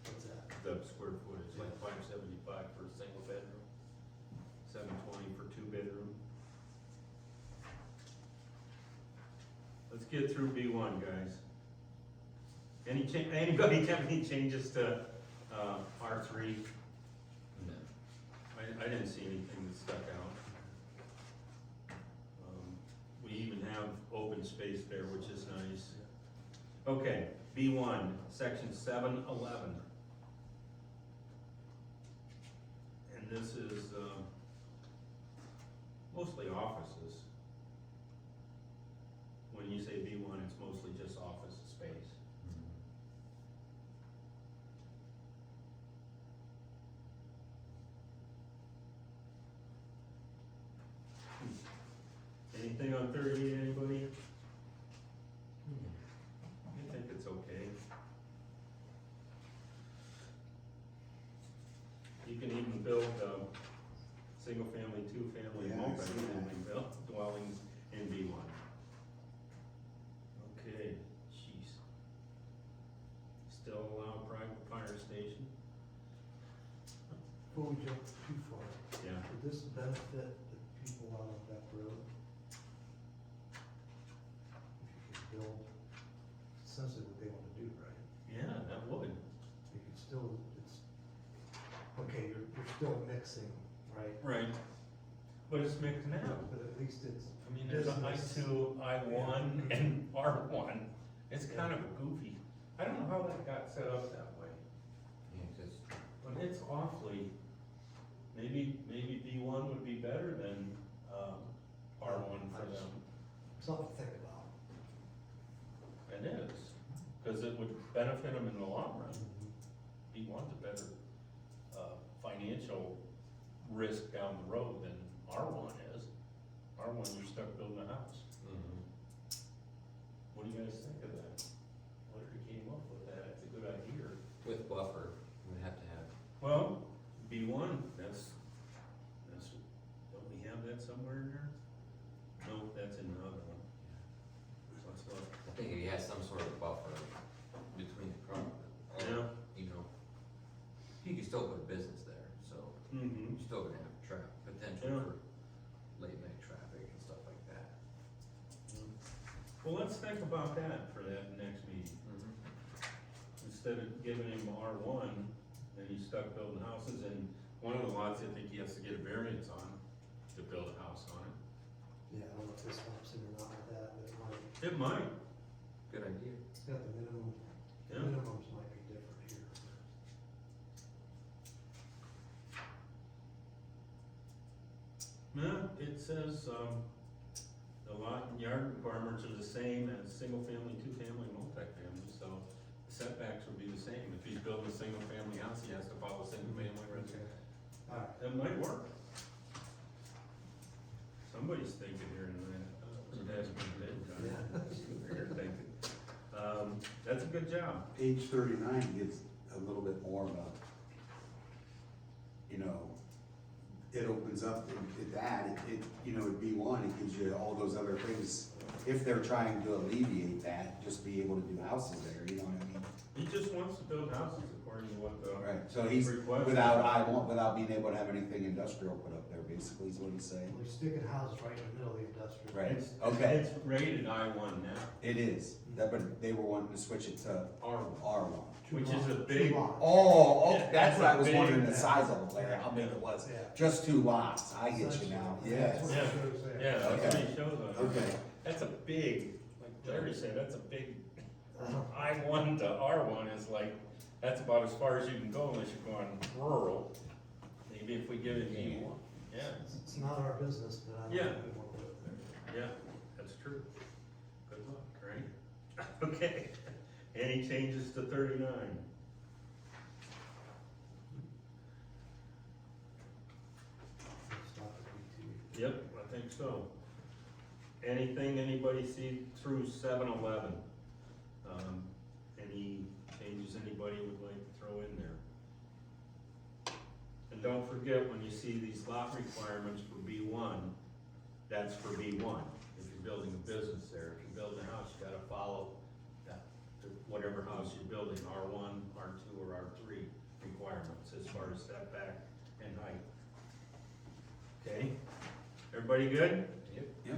S5: what's that?
S1: The square footage, like 575 for a single bedroom, 720 for 2-bedroom. Let's get through B1, guys. Anybody have any changes to, R3?
S4: No.
S1: I didn't see anything that stuck out. We even have open space there, which is nice. Okay, B1, section 711. And this is, mostly offices. When you say B1, it's mostly just office space. Anything on 38, anybody? I think it's okay. You can even build, single family, 2-family,
S3: Yeah, I've seen
S1: multi-family dwellings in B1. Okay, jeez. Still allow private fire station?
S5: Before we jump too far,
S1: Yeah.
S5: would this benefit the people out on that road? If you could build, essentially what they wanna do, right?
S1: Yeah, that would.
S5: You could still, it's, okay, you're still mixing, right?
S1: Right. But it's mixed now.
S5: But at least it's,
S1: I mean, there's a I2, I1, and R1. It's kind of goofy. I don't know how that got set up that way,
S4: Yeah, because
S1: but it's awfully, maybe B1 would be better than, R1 for them.
S5: something to think about.
S1: It is, because it would benefit them in the long run. B1's a better, financial risk down the road than R1 is. R1, you're stuck building a house. What do you guys think of that? Whoever came up with that, it's a good idea.
S4: with buffer, we'd have to have.
S1: Well, B1, that's, don't we have that that somewhere in there? No, that's in the other one. Let's look.
S4: I think he has some sort of buffer between the property.
S1: Yeah.
S4: You know, you can still put a business there, so
S1: Mm-hmm.
S4: you're still gonna have potential
S1: Yeah.
S4: for late night traffic and stuff like that.
S1: Well, let's think about that for that next meeting. Instead of giving him R1, then he's stuck building houses, and one of the lots, I think he has to get a variance on to build a house on it.
S5: Yeah, I don't know if this helps him or not with that, but it might,
S1: It might,
S4: Good idea.
S5: it's got the minimum,
S1: yeah.
S5: minimums might be different here.
S1: No, it says, the lot and yard requirements are the same as single-family, two-family, multifamily, so setbacks would be the same. If he's building a single-family house, he has to follow single-family residence.
S5: Alright,
S1: That might work. Somebody's thinking here tonight. It hasn't been bid,
S5: Yeah.
S1: They're thinking. That's a good job.
S3: Page 39 gives a little bit more of a, you know, it opens up at that, you know, at B1, it gives you all those other things. If they're trying to alleviate that, just be able to do houses there, you know what I mean?
S1: He just wants to build houses according to what the.
S3: Right, so he's,
S1: Request.
S3: without being able to have anything industrial put up there, basically, is what he's saying.
S5: well, he's sticking houses right in the middle of the industrial.
S3: Right,
S1: It's-
S3: okay,
S1: It's rated I1 now,
S3: it is, but they were wanting to switch it to
S1: R1,
S3: R1.
S5: Two
S1: which is a
S5: lots,
S1: big.
S5: two lots.
S3: Oh,
S1: Yeah,
S3: okay, that's what I was
S1: that's a
S3: wondering
S1: big-
S3: the size of it, Larry, how big it was.
S5: Yeah.
S3: Just 2 lots, I get you now,
S5: That's
S3: yes.
S5: what it shows there.
S1: Yeah, that's what
S3: Okay.
S1: he shows on it.
S3: Okay,
S1: That's a big, like Larry said, that's a big,
S5: Uh-huh.
S1: I1 to R1 is like, that's about as far as you can go unless you're going rural. Maybe if we give it B1, yeah,
S5: It's not our business, but I don't
S1: Yeah.
S5: think we want to put it there.
S1: yeah, that's true. Good luck, right? Okay, any changes to 39?
S5: Stop at B2.
S1: Yep, I think so. Anything anybody see through 7-Eleven? Any changes anybody would like to throw in there? And don't forget, when you see these lot requirements for B1, that's for B1. If you're building a business there, if you're building a house, you gotta follow that, whatever house you're building, R1, R2, or R3 requirements as far as setback and height. Okay, everybody good?
S4: Yep.
S3: yep,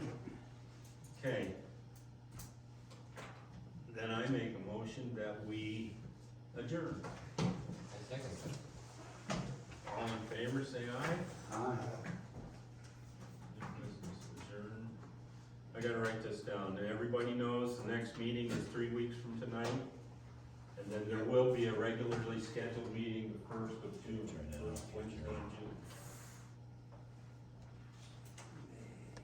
S1: Okay. Then I make a motion that we adjourn.
S4: I second that.
S1: All in favor, say aye. Business adjourn. I gotta write this down. Everybody knows the next meeting is 3 weeks from tonight. And then there will be a regularly scheduled meeting the 1st of June.